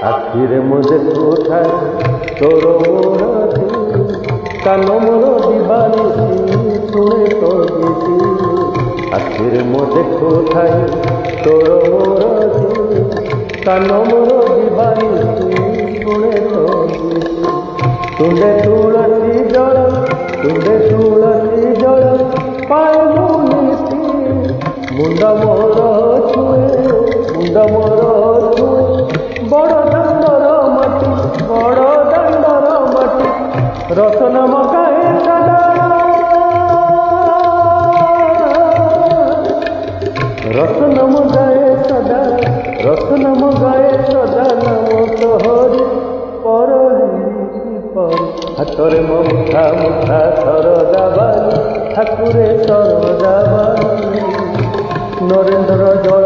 আখিরে মধ্যে কোথায় তোর মোরতি কান মোর দিবানিসি শুনে তোর গীতি আখিরে মধ্যে কোথায় তোর মোরতি কান মোর দিবানিসি শুনে তোর গীতি তুলে তুলসী জল তুলে তুলসী জল পায় মুনিতি মুন্ড মোর ছুঁয়ে মুন্ড মোর ছুঁয়ে বড় দণ্ডর মাটি বড় দণ্ডর মাটি রতন মকায় সদা রতন মগায় সদা রতন মগায় সদা নম তোহরি পরহি পর হাতরে মুঠা মুঠা সরদাবানি ঠাকুরে সরদাবানি নরেন্দ্র জল